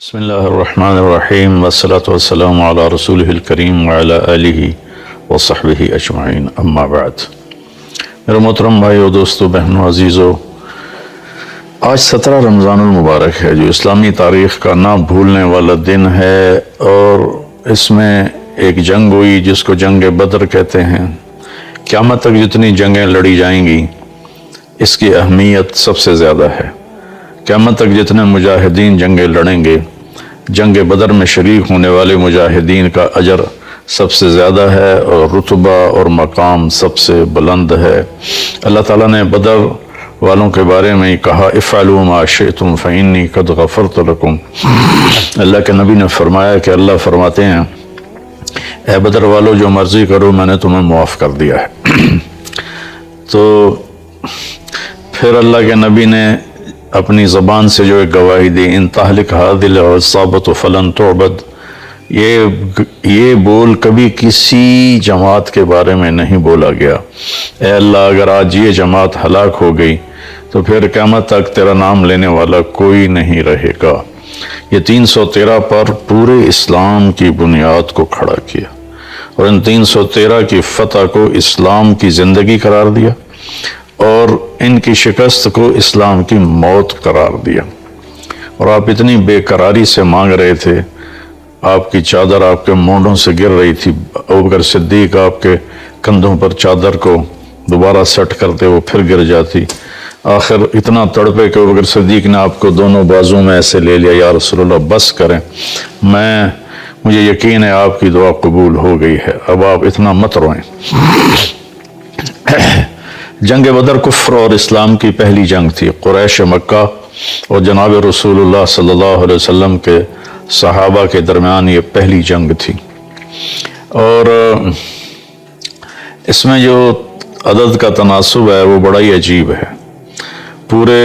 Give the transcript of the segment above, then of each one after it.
بسم اللہ الرحمن الرحیم والصلاة والسلام علی رسولہ الکریم وعلی آلہ وصحبہ اجمعین اما بعد۔ میرے محترم بھائیو، دوستو، بہنوں، عزیزو، آج 17 رمضان المبارک ہے جو اسلامی تاریخ کا نہ بھولنے والا دن ہے، اور اس میں ایک جنگ ہوئی جس کو جنگ بدر کہتے ہیں۔ قیامت تک جتنی جنگیں لڑی جائیں گی اس کی اہمیت سب سے زیادہ ہے۔ قیامت تک جتنے مجاہدین جنگیں لڑیں گے، جنگ بدر میں شریک ہونے والے مجاہدین کا اجر سب سے زیادہ ہے اور رتبہ اور مقام سب سے بلند ہے۔ اللہ تعالیٰ نے بدر والوں کے بارے میں کہا، افعلوا ما شئتم فإنی قد غفرت لکم۔ اللہ کے نبی نے فرمایا کہ اللہ فرماتے ہیں، اے بدر والو، جو مرضی کرو، میں نے تمہیں معاف کر دیا ہے۔ تو پھر اللہ کے نبی نے اپنی زبان سے جو ایک گواہی دی، ان تہلک هذه العصابة فلن تعبد، یہ بول کبھی کسی جماعت کے بارے میں نہیں بولا گیا۔ اے اللہ، اگر آج یہ جماعت ہلاک ہو گئی تو پھر قیامت تک تیرا نام لینے والا کوئی نہیں رہے گا۔ یہ 313 پر پورے اسلام کی بنیاد کو کھڑا کیا، اور ان 313 کی فتح کو اسلام کی زندگی قرار دیا، اور ان کی شکست کو اسلام کی موت قرار دیا۔ اور آپ اتنی بے قراری سے مانگ رہے تھے، آپ کی چادر آپ کے مونڈوں سے گر رہی تھی، ابوبکر صدیق آپ کے کندھوں پر چادر کو دوبارہ سیٹ کرتے، وہ پھر گر جاتی۔ آخر اتنا تڑپے کہ ابوبکر صدیق نے آپ کو دونوں بازوں میں ایسے لے لیا، یا رسول اللہ بس کریں، مجھے یقین ہے آپ کی دعا قبول ہو گئی ہے، اب آپ اتنا مت روئیں۔ جنگ بدر کفر اور اسلام کی پہلی جنگ تھی۔ قریش مکہ اور جناب رسول اللہ صلی اللہ علیہ وسلم کے صحابہ کے درمیان یہ پہلی جنگ تھی، اور اس میں جو عدد کا تناسب ہے وہ بڑا ہی عجیب ہے۔ پورے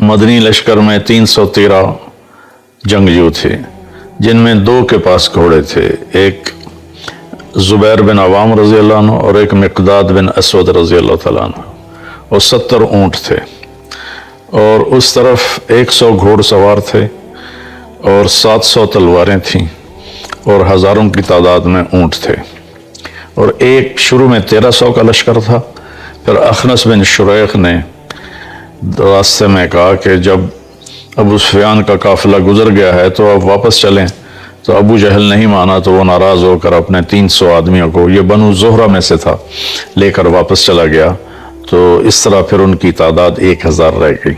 مدنی لشکر میں 313 جنگجو تھے، جن میں 2 کے پاس گھوڑے تھے، ایک زبیر بن عوام رضی اللہ عنہ اور ایک مقداد بن اسود رضی اللہ تعالیٰ عنہ، اور 70 اونٹ تھے، اور اس طرف 100 گھوڑ سوار تھے، اور 700 تلواریں تھیں، اور ہزاروں کی تعداد میں اونٹ تھے، اور ایک شروع میں 1300 کا لشکر تھا۔ پھر اخنس بن شریق نے راستے میں کہا کہ جب ابو سفیان کا قافلہ گزر گیا ہے تو اب واپس چلیں، تو ابو جہل نہیں مانا، تو وہ ناراض ہو کر اپنے 300 آدمیوں کو، یہ بنو زہرہ میں سے تھا، لے کر واپس چلا گیا۔ تو اس طرح پھر ان کی تعداد 1000 رہ گئی۔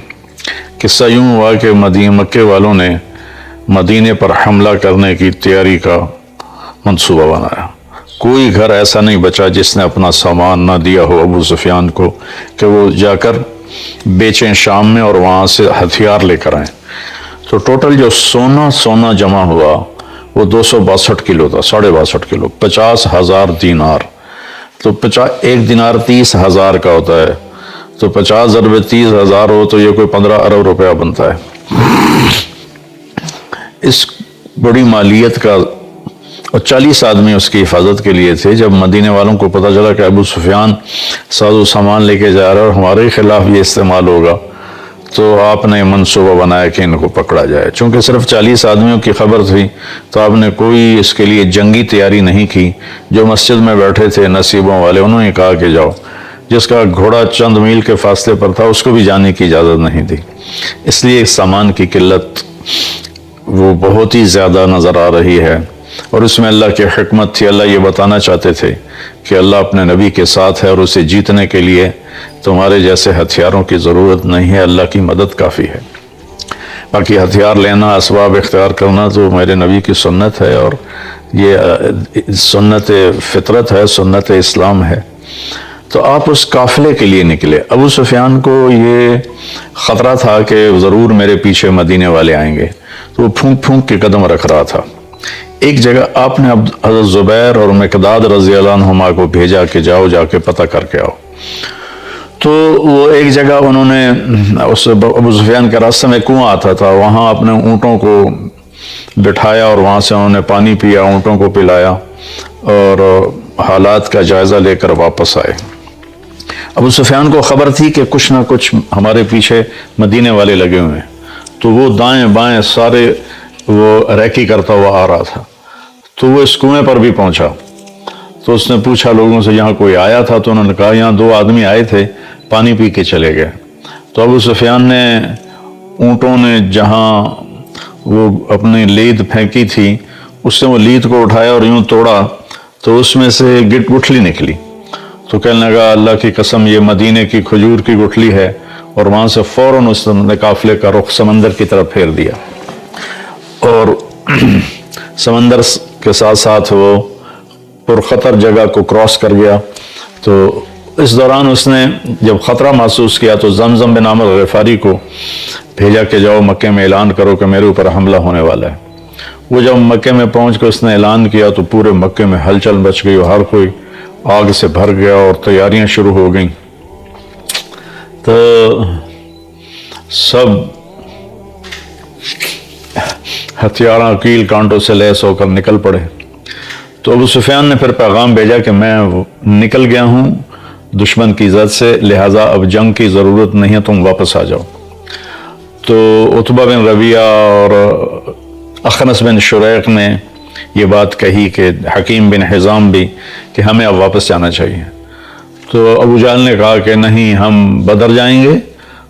قصہ یوں ہوا کہ مکے والوں نے مدینے پر حملہ کرنے کی تیاری کا منصوبہ بنایا۔ کوئی گھر ایسا نہیں بچا جس نے اپنا سامان نہ دیا ہو ابو سفیان کو کہ وہ جا کر بیچیں شام میں اور وہاں سے ہتھیار لے کر آئیں۔ تو ٹوٹل جو سونا جمع ہوا وہ 262 کلو تھا، 62.5 کلو، 50,000 دینار۔ تو ایک دینار 30,000 کا ہوتا ہے، تو 50 ضرب 30,000 ہو تو یہ کوئی 15 ارب روپیہ بنتا ہے۔ اس بڑی مالیت کا، اور 40 آدمی اس کی حفاظت کے لیے تھے۔ جب مدینے والوں کو پتہ چلا کہ ابو سفیان ساز و سامان لے کے جا رہا ہے اور ہمارے خلاف یہ استعمال ہوگا، تو آپ نے منصوبہ بنایا کہ ان کو پکڑا جائے۔ چونکہ صرف 40 آدمیوں کی خبر تھی تو آپ نے کوئی اس کے لیے جنگی تیاری نہیں کی۔ جو مسجد میں بیٹھے تھے نصیبوں والے، انہوں نے کہا کہ جاؤ۔ جس کا گھوڑا چند میل کے فاصلے پر تھا اس کو بھی جانے کی اجازت نہیں دی۔ اس لیے سامان کی قلت وہ بہت ہی زیادہ نظر آ رہی ہے، اور اس میں اللہ کی حکمت تھی۔ اللہ یہ بتانا چاہتے تھے کہ اللہ اپنے نبی کے ساتھ ہے، اور اسے جیتنے کے لیے تمہارے جیسے ہتھیاروں کی ضرورت نہیں ہے، اللہ کی مدد کافی ہے۔ باقی ہتھیار لینا، اسباب اختیار کرنا تو میرے نبی کی سنت ہے، اور یہ سنت فطرت ہے، سنت اسلام ہے۔ تو آپ اس قافلے کے لیے نکلے۔ ابو سفیان کو یہ خطرہ تھا کہ ضرور میرے پیچھے مدینے والے آئیں گے، تو وہ پھونک کے قدم رکھ رہا تھا۔ ایک جگہ آپ نے حضرت زبیر اور مقداد رضی اللہ عنہما کو بھیجا کہ جاؤ، جا کے پتہ کر کے آؤ۔ تو وہ ایک جگہ انہوں نے، اس ابو سفیان کے راستے میں کنواں آتا تھا، وہاں اپنے اونٹوں کو بٹھایا، اور وہاں سے انہوں نے پانی پیا، اونٹوں کو پلایا، اور حالات کا جائزہ لے کر واپس آئے۔ ابو سفیان کو خبر تھی کہ کچھ نہ کچھ ہمارے پیچھے مدینے والے لگے ہوئے ہیں، تو وہ دائیں بائیں سارے وہ ریکی کرتا ہوا آ رہا تھا، تو وہ اس کنویں پر بھی پہنچا، تو اس نے پوچھا لوگوں سے یہاں کوئی آیا تھا؟ تو انہوں نے کہا یہاں 2 آدمی آئے تھے، پانی پی کے چلے گئے۔ تو ابو سفیان نے اونٹوں نے جہاں وہ اپنی لید پھینکی تھی اس نے وہ لید کو اٹھایا اور یوں توڑا تو اس میں سے گٹھلی نکلی، تو کہنے لگا اللہ کی قسم یہ مدینے کی کھجور کی گٹھلی ہے، اور وہاں سے فوراً اس نے قافلے کا رخ سمندر کی طرف پھیر دیا، اور سمندر کے ساتھ ساتھ وہ پرخطر جگہ کو کراس کر گیا۔ تو اس دوران اس نے جب خطرہ محسوس کیا تو زمزم بن عامر غفاری کو بھیجا کہ جاؤ مکے میں اعلان کرو کہ میرے اوپر حملہ ہونے والا ہے۔ وہ جب مکے میں پہنچ کر اس نے اعلان کیا تو پورے مکے میں ہلچل مچ گئی اور ہر کوئی آگ سے بھر گیا اور تیاریاں شروع ہو گئیں، تو سب ہتھیاراں کیل کانٹوں سے لیس ہو کر نکل پڑے۔ تو ابو سفیان نے پھر پیغام بھیجا کہ میں نکل گیا ہوں دشمن کی زد سے، لہٰذا اب جنگ کی ضرورت نہیں ہے، تم واپس آ جاؤ۔ تو عتبہ بن ربیعہ اور اخنس بن شریق نے یہ بات کہی کہ حکیم بن حزام بھی کہ ہمیں اب واپس جانا چاہیے۔ تو ابو جہل نے کہا کہ نہیں، ہم بدر جائیں گے،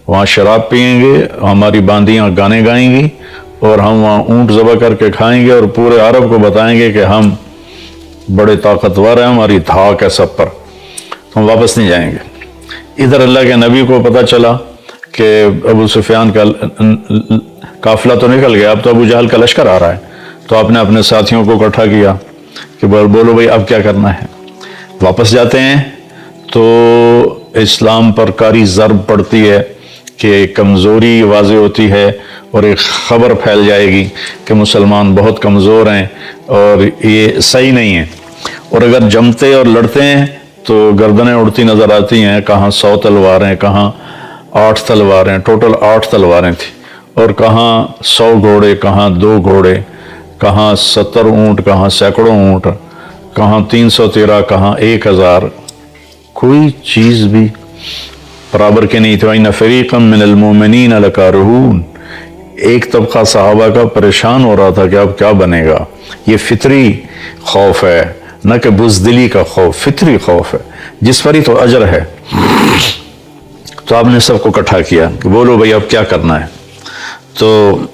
وہاں شراب پئیں گے، ہماری باندیاں گانے گائیں گی، اور ہم وہاں اونٹ ذبح کر کے کھائیں گے اور پورے عرب کو بتائیں گے کہ ہم بڑے طاقتور ہیں، ہماری دھاک ہے سب پر، ہم واپس نہیں جائیں گے۔ ادھر اللہ کے نبی کو پتہ چلا کہ ابو سفیان کا قافلہ تو نکل گیا، اب تو ابو جہل کا لشکر آ رہا ہے، تو آپ نے اپنے ساتھیوں کو اکٹھا کیا کہ بولو بھائی اب کیا کرنا ہے، واپس جاتے ہیں تو اسلام پر کاری ضرب پڑتی ہے کہ کمزوری واضح ہوتی ہے اور ایک خبر پھیل جائے گی کہ مسلمان بہت کمزور ہیں اور یہ صحیح نہیں ہے، اور اگر جمتے اور لڑتے ہیں تو گردنیں اڑتی نظر آتی ہیں، کہاں 100 تلواریں، کہاں 8 تلواریں، ٹوٹل 8 تلواریں تھیں، اور کہاں 100 گھوڑے، کہاں 2 گھوڑے، کہاں 70 اونٹ، کہاں سینکڑوں اونٹ، کہاں 313، کہاں 1000، کوئی چیز بھی برابر کے نہیں تھی۔ وَإِنَّ فَرِيقًا مِّنَ الْمُؤْمِنِينَ لَكَارِهُونَ، ایک طبقہ صحابہ کا پریشان ہو رہا تھا کہ اب کیا بنے گا۔ یہ فطری خوف ہے، نہ کہ بزدلی کا خوف، فطری خوف ہے جس پر ہی تو اجر ہے۔ تو آپ نے سب کو اکٹھا کیا کہ بولو بھائی اب کیا کرنا ہے۔ تو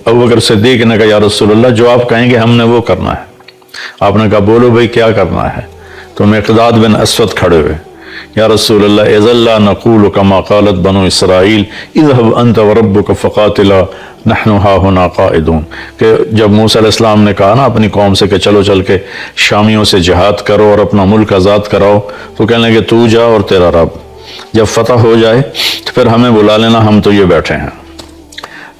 ابوبکر صدیق نے کہا یا رسول اللہ جو آپ کہیں گے ہم نے وہ کرنا ہے۔ آپ نے کہا بولو بھائی کیا کرنا ہے۔ تو مقداد بن اسود کھڑے ہوئے، یا رسول اللہ اذا لا نقول كما قالت بنو اسرائیل اذهب انت وربك فقاتلا نحن ها هنا قائدون، کہ جب موسیٰ علیہ السلام نے کہا نا اپنی قوم سے کہ چلو چل کے شامیوں سے جہاد کرو اور اپنا ملک آزاد کراؤ، تو کہنے لگے تو جا اور تیرا رب، جب فتح ہو جائے تو پھر ہمیں بلا لینا، ہم تو یہ بیٹھے ہیں۔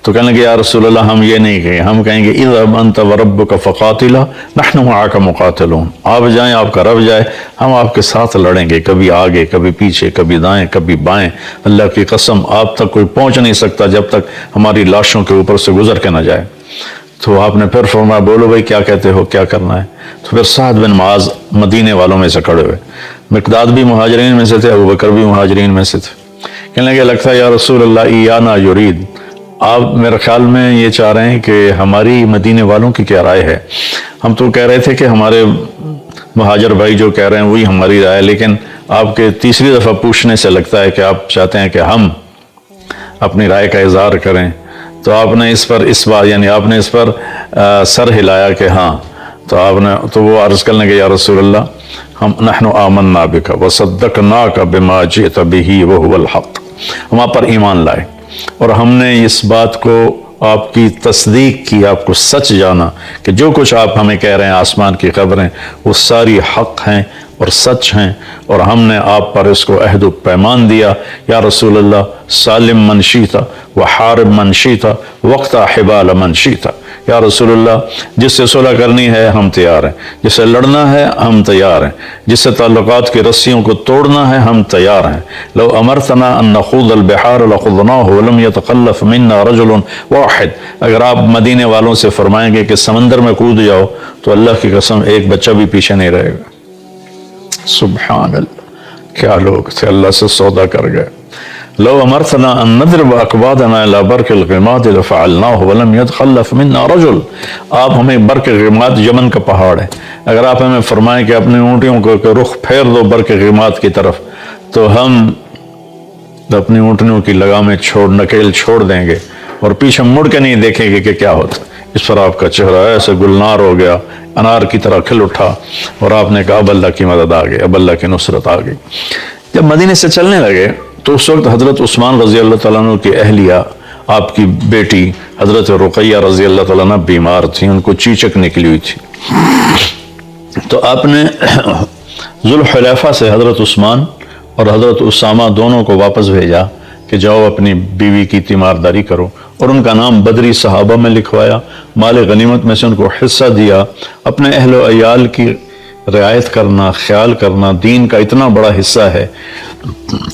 تو کہنے لگے یا رسول اللہ ہم یہ نہیں کہیں، ہم کہیں گے اذهب انت وربك فقاتلا نحن معك مقاتلون، آپ جائیں آپ کا رب جائے، ہم آپ کے ساتھ لڑیں گے، کبھی آگے کبھی پیچھے، کبھی دائیں کبھی بائیں، اللہ کی قسم آپ تک کوئی پہنچ نہیں سکتا جب تک ہماری لاشوں کے اوپر سے گزر کے نہ جائے۔ تو آپ نے پھر فرمایا بولو بھائی کیا کہتے ہو، کیا کرنا ہے۔ تو پھر سعد بن معاذ مدینے والوں میں سے کھڑے ہوئے، مقداد بھی مہاجرین میں سے تھے، ابوبکر بھی مہاجرین میں سے تھے، کہنے لگے لگتا ہے یا رسول اللہ ایانا یرید، آپ میرے خیال میں یہ چاہ رہے ہیں کہ ہماری مدینے والوں کی کیا رائے ہے۔ ہم تو کہہ رہے تھے کہ ہمارے مہاجر بھائی جو کہہ رہے ہیں وہی ہماری رائے ہے، لیکن آپ کے تیسری دفعہ پوچھنے سے لگتا ہے کہ آپ چاہتے ہیں کہ ہم اپنی رائے کا اظہار کریں۔ تو آپ نے اس بار یعنی آپ نے اس پر سر ہلایا کہ ہاں، تو وہ عرض کرنے کے یا رسول اللہ ہم نحن آمنا بک وصدقناک بما جئت بہ وہو الحق، ہم آپ پر ایمان لائے اور ہم نے اس بات کو آپ کی تصدیق کی، آپ کو سچ جانا کہ جو کچھ آپ ہمیں کہہ رہے ہیں آسمان کی خبریں وہ ساری حق ہیں اور سچ ہیں، اور ہم نے آپ پر اس کو عہد و پیمان دیا یا رسول اللہ سالم من شئت وحارب من شئت واقطع حبال من شئت، یا رسول اللہ جس سے صلح کرنی ہے ہم تیار ہیں، جس سے لڑنا ہے ہم تیار ہیں، جس سے تعلقات کی رسیوں کو توڑنا ہے ہم تیار ہیں، لو امرتنا ان نخوض البحار لخوضناہ ولم يتخلف منا رجل واحد، اگر آپ مدینے والوں سے فرمائیں گے کہ سمندر میں کود جاؤ تو اللہ کی قسم ایک بچہ بھی پیچھے نہیں رہے گا۔ سبحان اللہ، کیا لوگ تھے، اللہ سے سودا کر گئے۔ لو امرتنا ان نضرب اکبادنا الی برق الغماد لفعلناه ولم يتخلف منا رجل. آپ ہمیں برق غماد یمن کا پہاڑ ہے، اگر آپ ہمیں فرمائیں کہ اپنی اونٹیوں کو رخ پھیر دو برق غماد کی طرف تو ہم اپنی اونٹنیوں کی لگامیں نکیل چھوڑ دیں گے اور پیچھے مڑ کے نہیں دیکھیں گے کہ کیا ہوتا. اس پر آپ کا چہرہ ایسے گلنار ہو گیا، انار کی طرح کھل اٹھا، اور آپ نے کہا اب اللہ کی مدد آ گئی، اب اللہ کی نصرت آ گئی. جب مدینے سے چلنے لگے تو اس وقت حضرت عثمان رضی اللہ تعالیٰ عنہ کی اہلیہ، آپ کی بیٹی حضرت رقیہ رضی اللہ تعالیٰ عنہ بیمار تھی، ان کو چیچک نکلی ہوئی تھی. تو آپ نے ذوالحلیفہ سے حضرت عثمان اور حضرت اسامہ دونوں کو واپس بھیجا کہ جاؤ اپنی بیوی کی تیمارداری کرو، اور ان کا نام بدری صحابہ میں لکھوایا، مال غنیمت میں سے ان کو حصہ دیا. اپنے اہل و عیال کی رعایت کرنا، خیال کرنا دین کا اتنا بڑا حصہ ہے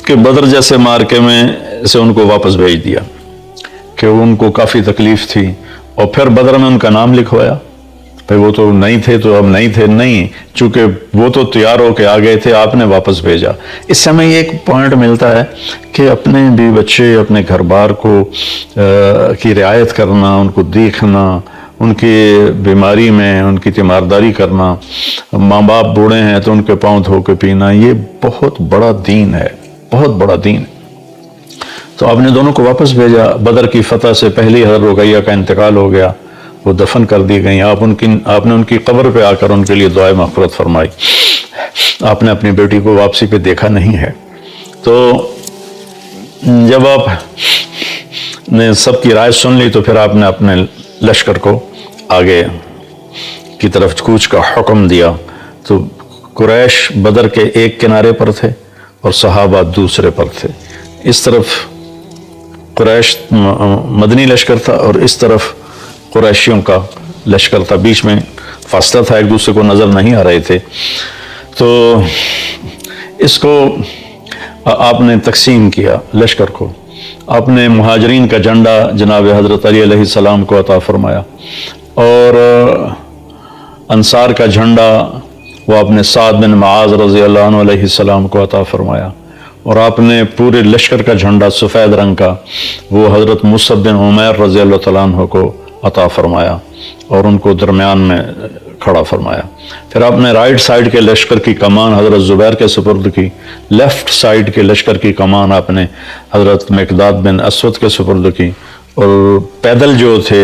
کہ بدر جیسے مارکے میں سے ان کو واپس بھیج دیا کہ ان کو کافی تکلیف تھی، اور پھر بدر میں ان کا نام لکھوایا. بھائی وہ تو نہیں تھے تو اب نہیں تھے، نہیں، چونکہ وہ تو تیار ہو کے آ گئے تھے، آپ نے واپس بھیجا. اس سے ہمیں ایک پوائنٹ ملتا ہے کہ اپنے بیوی بچے، اپنے گھر بار کو کی رعایت کرنا، ان کو دیکھنا، ان کی بیماری میں ان کی تیمارداری کرنا، ماں باپ بوڑھے ہیں تو ان کے پاؤں دھو کے پینا، یہ بہت بڑا دین ہے، بہت بڑا دین. تو آپ نے دونوں کو واپس بھیجا. بدر کی فتح سے پہلے حضرت رقیہ کا انتقال ہو گیا، وہ دفن کر دی گئیں. آپ نے ان کی قبر پہ آ کر ان کے لیے دعائے مغفرت فرمائی. آپ نے اپنی بیٹی کو واپسی پہ دیکھا نہیں ہے. تو جب آپ نے سب کی رائے سن لی تو پھر آپ نے اپنے لشکر کو آگے کی طرف کوچ کا حکم دیا. تو قریش بدر کے ایک کنارے پر تھے اور صحابہ دوسرے پر تھے. اس طرف قریش مدنی لشکر تھا اور اس طرف قریشیوں کا لشکر تھا، بیچ میں فاصلہ تھا، ایک دوسرے کو نظر نہیں آ رہے تھے. تو اس کو آپ نے تقسیم کیا لشکر کو. آپ نے مہاجرین کا جھنڈا جناب حضرت علی علیہ السلام کو عطا فرمایا، اور انصار کا جھنڈا وہ آپ نے سعد بن معاذ رضی اللہ عنہ علیہ السلام کو عطا فرمایا، اور آپ نے پورے لشکر کا جھنڈا سفید رنگ کا وہ حضرت مصعب بن عمیر رضی اللہ تعالیٰ عنہ کو عطا فرمایا اور ان کو درمیان میں کھڑا فرمایا. پھر آپ نے رائٹ سائڈ کے لشکر کی کمان حضرت زبیر کے سپرد کی، لیفٹ سائڈ کے لشکر کی کمان آپ نے حضرت مقداد بن اسود کے سپرد کی، اور پیدل جو تھے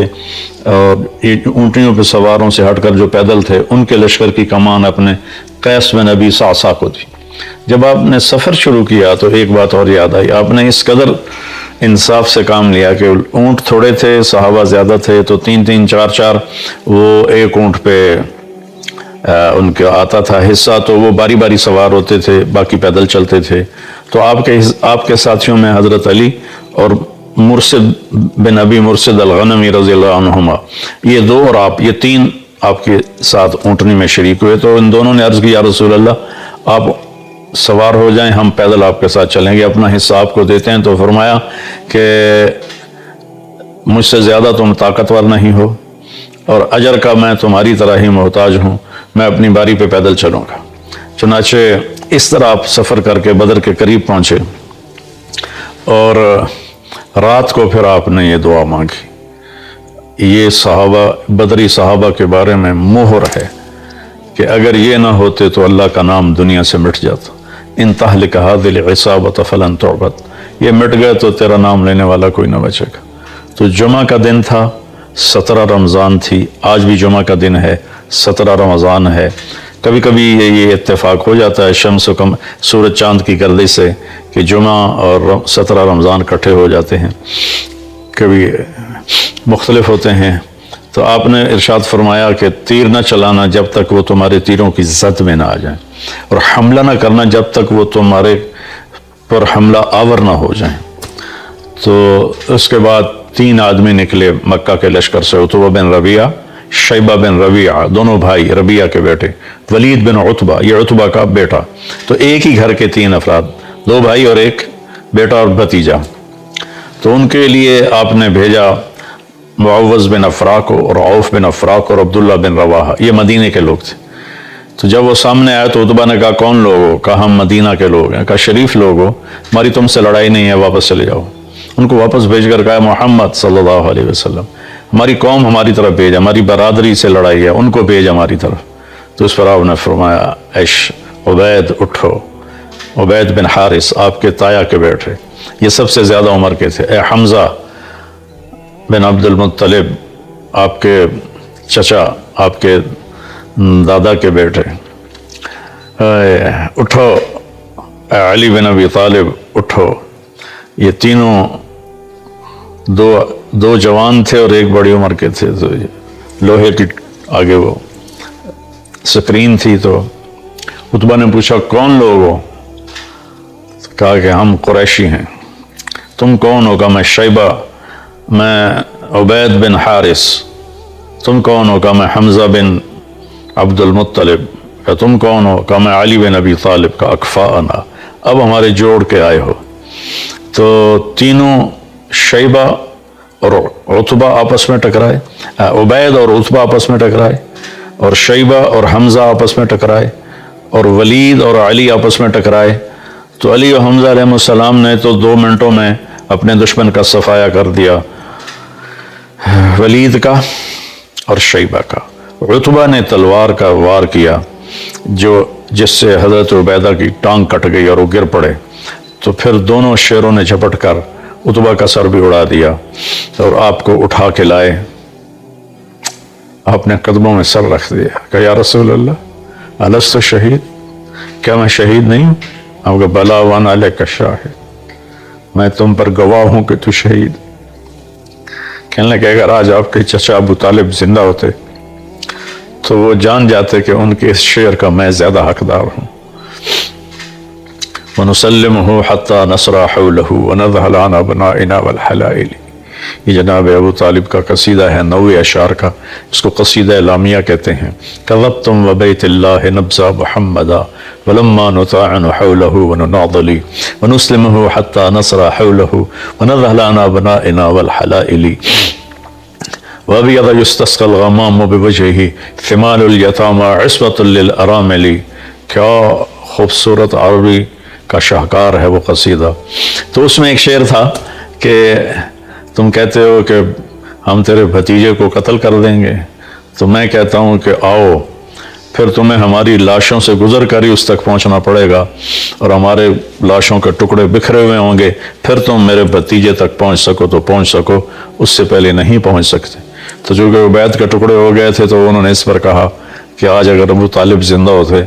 اونٹیوں پہ سواروں سے ہٹ کر جو پیدل تھے ان کے لشکر کی کمان اپنے قیس بن ابی صعصع کو دی. جب آپ نے سفر شروع کیا تو ایک بات اور یاد آئی. آپ نے اس قدر انصاف سے کام لیا کہ اونٹ تھوڑے تھے، صحابہ زیادہ تھے، تو 3-3 4-4 وہ ایک اونٹ پہ ان کے آتا تھا حصہ، تو وہ باری باری سوار ہوتے تھے، باقی پیدل چلتے تھے. تو آپ کے ساتھیوں میں حضرت علی اور مرشد بن ابی مرشد الغنمی رضی اللہ عنہما، یہ دو اور آپ، یہ 3 آپ کے ساتھ اونٹنی میں شریک ہوئے. تو ان دونوں نے عرض کی یا رسول اللہ آپ سوار ہو جائیں، ہم پیدل آپ کے ساتھ چلیں گے، اپنا حصہ آپ کو دیتے ہیں. تو فرمایا کہ مجھ سے زیادہ تم طاقتور نہیں ہو اور اجر کا میں تمہاری طرح ہی محتاج ہوں، میں اپنی باری پہ پیدل چلوں گا. چنانچہ اس طرح آپ سفر کر کے بدر کے قریب پہنچے، اور رات کو پھر آپ نے یہ دعا مانگی. یہ صحابہ، بدری صحابہ کے بارے میں مہر ہے کہ اگر یہ نہ ہوتے تو اللہ کا نام دنیا سے مٹ جاتا. ان تہلک هذه العصابة فلن تعبد، یہ مٹ گئے تو تیرا نام لینے والا کوئی نہ بچے گا. تو جمعہ کا دن تھا، 17 رمضان تھی، آج بھی جمعہ کا دن ہے، 17 رمضان ہے. کبھی کبھی یہ اتفاق ہو جاتا ہے شمس و سورج چاند کی گردش سے کہ جمعہ اور 17 رمضان اکٹھے ہو جاتے ہیں، کبھی مختلف ہوتے ہیں. تو آپ نے ارشاد فرمایا کہ تیر نہ چلانا جب تک وہ تمہارے تیروں کی زد میں نہ آ جائیں، اور حملہ نہ کرنا جب تک وہ تمہارے پر حملہ آور نہ ہو جائیں. تو اس کے بعد 3 آدمی نکلے مکہ کے لشکر سے، عتبہ بن ربیعہ، شیبہ بن ربیعہ، دونوں بھائی ربیعہ کے بیٹے، ولید بن عتبہ، یہ عتبہ کا بیٹا. تو ایک ہی گھر کے 3 افراد، 2 بھائی اور ایک بیٹا اور بھتیجا. تو ان کے لیے آپ نے بھیجا معوذ بن افراق اور عوف بن افراق اور عبداللہ بن رواحہ، یہ مدینے کے لوگ تھے. تو جب وہ سامنے آیا تو عتبہ نے کہا کون لوگ ہو؟ کہا ہم مدینہ کے لوگ ہیں۔ کہا شریف لوگ ہو، ہماری تم سے لڑائی نہیں ہے، واپس چلے جاؤ۔ ان کو واپس بھیج کر کہا محمد صلی اللہ علیہ وسلم ہماری قوم ہماری طرف بھیج، ہماری برادری سے لڑائی ہے، ان کو بھیج ہماری طرف۔ تو اس پر آپ نے فرمایا عبید اٹھو، عبید بن حارث آپ کے تایا کے بیٹے، یہ سب سے زیادہ عمر کے تھے، اے حمزہ بن عبد المطلب آپ کے چچا، آپ کے دادا کے بیٹے، اٹھو، اے علی بن ابی طالب اٹھو۔ یہ تینوں دو جوان تھے اور ایک بڑی عمر کے تھے، تو لوہے کی آگے وہ سکرین تھی۔ تو عتبہ نے پوچھا کون لوگ ہو؟ کہا کہ ہم قریشی ہیں۔ تم کون ہو؟ کہا میں شیبہ، میں عبید بن حارث۔ تم کون ہو؟ کہا میں حمزہ بن عبد المطلب۔ کہا تم کون ہو؟ کہا میں علی بن ابی طالب۔ کا اکفاءنا، اب ہمارے جوڑ کے آئے ہو۔ تو تینوں شیبہ اور عتبہ آپس میں ٹکرائے، عبید اور عتبہ آپس میں ٹکرائے، اور شیبہ اور حمزہ آپس میں ٹکرائے، اور ولید اور علی آپس میں ٹکرائے۔ تو علی و حمزہ علیہ السلام نے تو 2 منٹوں میں اپنے دشمن کا صفایا کر دیا، ولید کا اور شیبہ کا۔ عتبہ نے تلوار کا وار کیا جس سے حضرت عبیدہ کی ٹانگ کٹ گئی اور وہ گر پڑے۔ تو پھر دونوں شیروں نے جھپٹ کر عتبہ کا سر بھی اڑا دیا اور آپ کو اٹھا کے لائے۔ آپ نے قدموں میں سر رکھ دیا، کہ یا رسول اللہ الست شہید، کیا میں شہید نہیں ہوں؟ آپ کا بلا وانا علیک شاہد، میں تم پر گواہ ہوں کہ تو شہید۔ کہنے لگے اگر آج آپ کے چچا ابو طالب زندہ ہوتے تو وہ جان جاتے کہ ان کے اس شعر کا میں زیادہ حقدار ہوں۔ وَنُسَلِّمُهُ حَتَّى نَصْرَ حَوْلَهُ وَنَذْهَلَ عَنْ أَبْنَائِنَا وَالْحَلَائِلِ۔ یہ جناب ابو طالب کا قصیدہ ہے، 90 اشعار کا، اس کو قصیدہ لامیہ کہتے ہیں۔ كَذَبْتُمْ وَبَيْتِ اللَّهِ نَبْزَ مُحَمَّدًا وَلَمَّا نُطَاعِنُ حَوْلَهُ وَنُنَاضِلِ وَنُسْلِمُهُ حَتَّى نَصْرَ حَوْلَهُ وَنَذْهَلَ عَنْ أَبْنَائِنَا وَالْحَلَائِلِ وَأَبْيَضَ يُسْتَسْقَى الْغَمَامُ بِوَجْهِهِ ثِمَالُ الْيَتَامَى عِصْبَةٌ لِلْأَرَامِلِ۔ کیا خوبصورت عربی کا شاہکار ہے وہ قصیدہ۔ تو اس میں ایک شعر تھا کہ تم کہتے ہو کہ ہم تیرے بھتیجے کو قتل کر دیں گے، تو میں کہتا ہوں کہ آؤ، پھر تمہیں ہماری لاشوں سے گزر کر ہی اس تک پہنچنا پڑے گا، اور ہمارے لاشوں کے ٹکڑے بکھرے ہوئے ہوں گے، پھر تم میرے بھتیجے تک پہنچ سکو تو پہنچ سکو، اس سے پہلے نہیں پہنچ سکتے۔ تو چونکہ عبید کے ٹکڑے ہو گئے تھے تو انہوں نے اس پر کہا کہ آج اگر ابو طالب زندہ ہوتے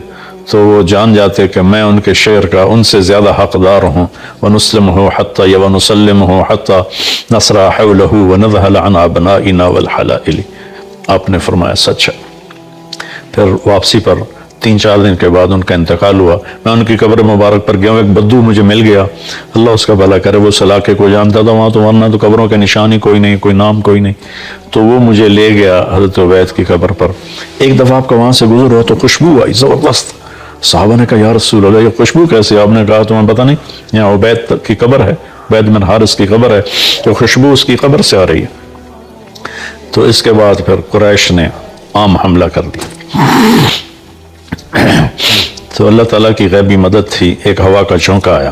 تو وہ جان جاتے کہ میں ان کے شعر کا ان سے زیادہ حقدار ہوں۔ وَنُسْلِمُهُ حَتَّى وَنُسَلِّمُهُ حَتَّى نَصْرَ حَوْلَهُ وَنَذْهَلَ عَنْ أَبْنَائِنَا وَالْحَلَائِلِ۔ آپ نے فرمایا سچ ہے۔ پھر واپسی پر 3-4 دن کے بعد ان کا انتقال ہوا۔ میں ان کی قبر مبارک پر گیا ہوں، ایک بدو مجھے مل گیا، اللہ اس کا بھلا کرے، وہ اس علاقے کو جانتا تھا، وہاں تو ورنہ تو قبروں کے نشان ہی کوئی نہیں، کوئی نام کوئی نہیں۔ تو وہ مجھے لے گیا حضرت عبید کی قبر پر۔ ایک دفعہ آپ کا وہاں سے گزر ہوا تو خوشبو آئی زبردست۔ صحابہ نے کہا یا رسول اللہ یہ خوشبو کیسے؟ آپ نے کہا تمہیں پتہ نہیں، یہاں عبید کی قبر ہے، عبید بن حارث کی قبر ہے، تو خوشبو اس کی قبر سے آ رہی ہے۔ تو اس کے بعد پھر قریش نے عام حملہ کر دیا۔ تو اللہ تعالیٰ کی غیبی مدد تھی، ایک ہوا کا جھونکا آیا۔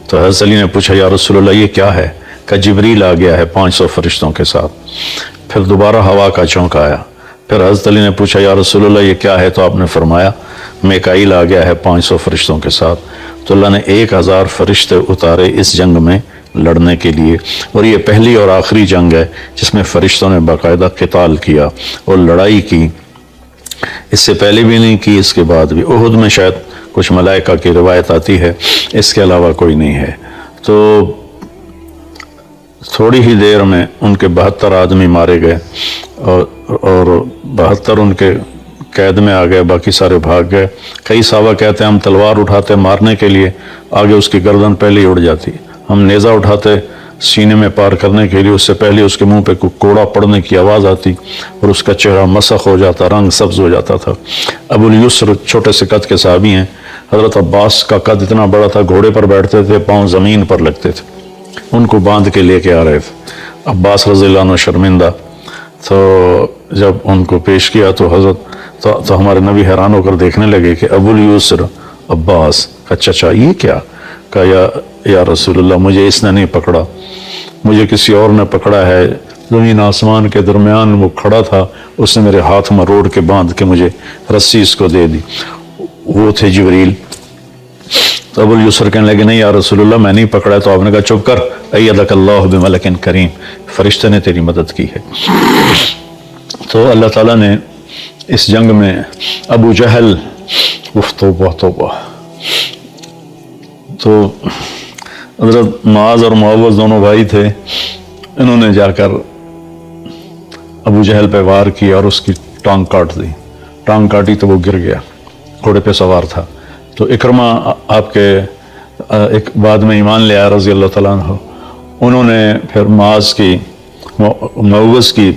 تو حضرت علی نے پوچھا یا رسول اللہ یہ کیا ہے؟ کہ جبریل آ گیا ہے 500 فرشتوں کے ساتھ۔ پھر دوبارہ ہوا کا جھونکا آیا۔ پھر حضرت علی نے پوچھا یا رسول اللہ یہ کیا ہے؟ تو آپ نے فرمایا میکائیل آ گیا ہے 500 فرشتوں کے ساتھ۔ تو اللہ نے 1000 فرشتے اتارے اس جنگ میں لڑنے کے لیے، اور یہ پہلی اور آخری جنگ ہے جس میں فرشتوں نے باقاعدہ قتال کیا اور لڑائی کی۔ اس سے پہلے بھی نہیں کی، اس کے بعد بھی۔ احد میں شاید کچھ ملائکہ کی روایت آتی ہے، اس کے علاوہ کوئی نہیں ہے۔ تو تھوڑی ہی دیر میں ان کے 72 آدمی مارے گئے، اور 72 ان کے قید میں آ گئے، باقی سارے بھاگ گئے۔ کئی صحابہ کہتے ہیں ہم تلوار اٹھاتے مارنے کے لیے، آگے اس کی گردن پہلے ہی اڑ جاتی، ہم نیزہ اٹھاتے سینے میں پار کرنے کے لیے، اس سے پہلے اس کے منہ پہ کوڑا پڑنے کی آواز آتی اور اس کا چہرہ مسخ ہو جاتا، رنگ سبز ہو جاتا تھا۔ ابو الیسر چھوٹے سے قد کے صحابی ہیں، حضرت عباس کا قد اتنا بڑا تھا، گھوڑے پر بیٹھتے تھے، پاؤں زمین پر لگتے تھے، ان کو باندھ کے لے کے آ رہے تھے۔ عباس رضی اللہ عنہ شرمندہ، تو جب ان کو پیش کیا تو حضرت تو ہمارے نبی حیران ہو کر دیکھنے لگے کہ ابو الیسر عباس کا چچا یہ کیا؟ کہا یا رسول اللہ مجھے اس نے نہیں پکڑا، مجھے کسی اور نے پکڑا ہے، زمین آسمان کے درمیان وہ کھڑا تھا، اس نے میرے ہاتھ میں روڑ کے باندھ کے مجھے رسی اس کو دے دی، وہ تھے جبریل۔ تو ابو الیسر کہنے لگے نہیں یا رسول اللہ میں نہیں پکڑا ہے۔ تو آپ نے کہا چپ کر، ایدک اللہ بملک کریم، فرشتے نے تیری مدد کی ہے۔ تو اللہ تعالیٰ نے اس جنگ میں ابو جہل، توبہ توبہ، تو حضرت معاذ اور معوذ دونوں بھائی تھے، انہوں نے جا کر ابو جہل پہ وار کیا اور اس کی ٹانگ کاٹ دی، ٹانگ کاٹی تو وہ گر گیا، گھوڑے پہ سوار تھا۔ تو اکرمہ آپ کے ایک بعد میں ایمان لے آیا رضی اللہ تعالیٰ عنہ، انہوں نے پھر معاذ کی معوذ کی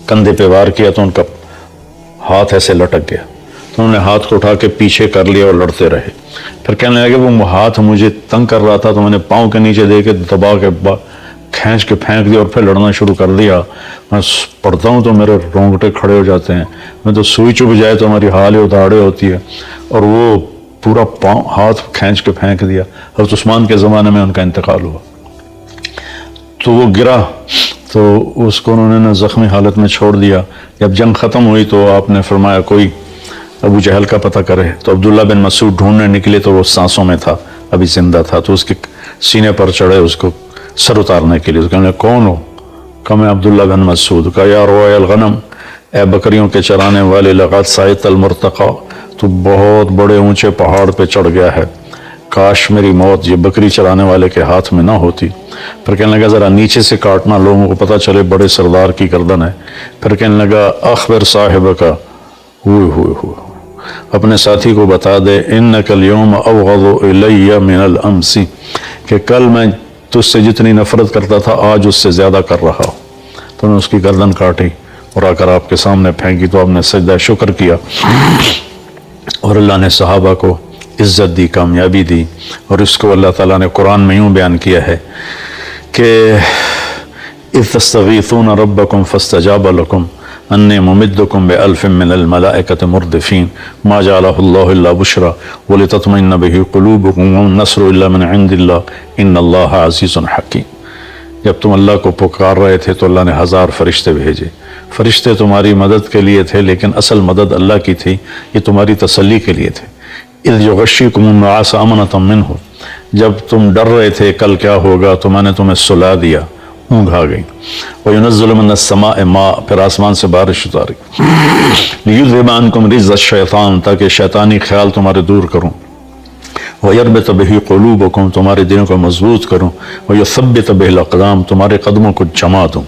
کندھے پہ وار کیا تو ان کا ہاتھ ایسے لٹک گیا، تو انہوں نے ہاتھ کو اٹھا کے پیچھے کر لیا اور لڑتے رہے۔ پھر کہنے لگے وہ ہاتھ مجھے تنگ کر رہا تھا تو میں نے پاؤں کے نیچے دے کے دبا کے کھینچ کے پھینک دیا اور پھر لڑنا شروع کر دیا۔ میں پڑھتا ہوں تو میرے رونگٹے کھڑے ہو جاتے ہیں، میں تو سوئی چبھ جائے تو ہماری حال اداڑے ہوتی ہے، اور وہ پورا پاؤں ہاتھ کھینچ کے پھینک دیا۔ حضرت عثمان کے زمانے میں ان کا انتقال ہوا، تو وہ گرا تو اس کو انہوں نے زخمی حالت میں چھوڑ دیا۔ جب جنگ ختم ہوئی تو آپ نے فرمایا کوئی ابو جہل کا پتہ کرے، تو عبداللہ بن مسعود ڈھونڈنے نکلے تو وہ سانسوں میں تھا، ابھی زندہ تھا، تو اس کے سینے پر چڑھے اس کو سر اتارنے کے لیے۔ تو کہنے لگے کون ہو؟ کہا میں عبداللہ بن مسعود۔ کہا یا روای الغنم، اے بکریوں کے چرانے والے، لقد صعدت المرتقى، تو بہت بڑے اونچے پہاڑ پہ چڑھ گیا ہے، کاش میری موت یہ بکری چرانے والے کے ہاتھ میں نہ ہوتی۔ پھر کہنے لگا ذرا نیچے سے کاٹنا، لوگوں کو پتہ چلے بڑے سردار کی گردن ہے۔ پھر کہنے لگا اخبر صاحب کا، ہوئے اپنے ساتھی کو بتا دے، انک اليوم ابغض الی من الامس، کہ کل میں تجھ سے جتنی نفرت کرتا تھا آج اس سے زیادہ کر رہا ہوں۔ تو نے اس کی گردن کاٹی اور آ کر آپ کے سامنے پھینکی، تو آپ نے سجدہ شکر کیا اور اللہ نے صحابہ کو عزت دی، کامیابی دی۔ اور اس کو اللہ تعالیٰ نے قرآن میں یوں بیان کیا ہے کہ اذ تستغیثون ربکم فاستجاب لکم انی ممدکم بألف من الملائکۃ مردفین ما جعلہ اللہ الا بشرا ولتطمئن بہ قلوبکم والنصر الا من عند اللہ ان اللہ عزیز حکیم۔ جب تم اللہ کو پکار رہے تھے تو اللہ نے 1000 فرشتے بھیجے، فرشتے تمہاری مدد کے لیے تھے، لیکن اصل مدد اللہ کی تھی، یہ تمہاری تسلی کے لیے تھے۔ اذ یغشیکم النعاس امنۃ منہ، جب تم ڈر رہے تھے کل کیا ہوگا تو میں نے تمہیں سلا دیا، اونگ آ گئی۔ وَيُنَزِّلُ مِنَ السَّمَاءِ مَاء، پھر آسمان سے بارش اتاری۔ لِيُذْهِبَ عَنْكُمْ رِجْزَ الشَّيْطَانِ، تاکہ شیطانی خیال تمہارے دور کروں۔ وَيَرْبِطَ بِهِ قُلُوبَكُمْ، تمہارے دلوں کو مضبوط کروں۔ وَيُثَبِّتَ بِهِ الْأَقْدَامَ، تمہارے قدموں کو جما دوں۔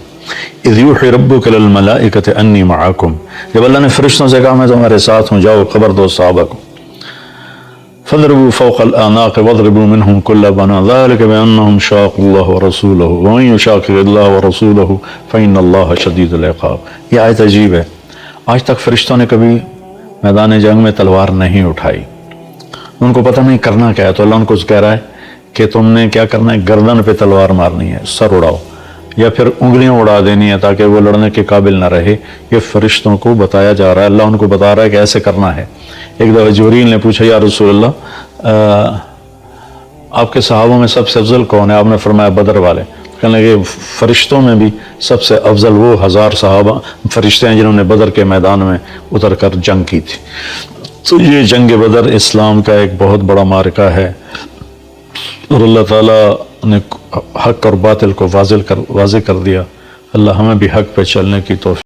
اِذْ يُوحِي رَبُّكَ لِلْمَلَائِكَةِ أَنِّي مَعَكُمْ، جب اللہ نے فرشتوں سے کہا میں تمہارے ساتھ ہوں، جاؤ خبر دو صحابہ کو۔ فَاضْرِبُوا فَوْقَ الْأَعْنَاقِ وَاضْرِبُوا مِنْهُمْ كُلَّ بَنَانٍ ذَلِكَ بِأَنَّهُمْ شَاقُوا اللَّهَ وَرَسُولَهُ وَمَن يُشَاقِقِ اللَّهَ وَرَسُولَهُ فَإِنَّ اللَّهَ شَدِيدُ الْعِقَابِ۔ یہ آیت عجیب ہے، آج تک فرشتوں نے کبھی میدان جنگ میں تلوار نہیں اٹھائی، ان کو پتہ نہیں کرنا کیا ہے، تو اللہ ان کو کہہ رہا ہے کہ تم نے کیا کرنا ہے، گردن پہ تلوار مارنی ہے، سر اڑاؤ، یا پھر انگلیاں اڑا دینی ہے تاکہ وہ لڑنے کے قابل نہ رہے۔ یہ فرشتوں کو بتایا جا رہا ہے، اللہ ان کو بتا رہا ہے کہ ایسے کرنا ہے۔ ایک دفعہ جبریل نے پوچھا یا رسول اللہ آپ کے صحابوں میں سب سے افضل کون ہے؟ آپ نے فرمایا بدر والے۔ کہنے لگے فرشتوں میں بھی سب سے افضل وہ 1000 صحابہ فرشتے ہیں جنہوں نے بدر کے میدان میں اتر کر جنگ کی تھی۔ تو یہ جنگ بدر اسلام کا ایک بہت بڑا معرکہ ہے، اور اللہ تعالیٰ نے حق اور باطل کو واضح کر دیا۔ اللہ ہمیں بھی حق پہ چلنے کی توفیق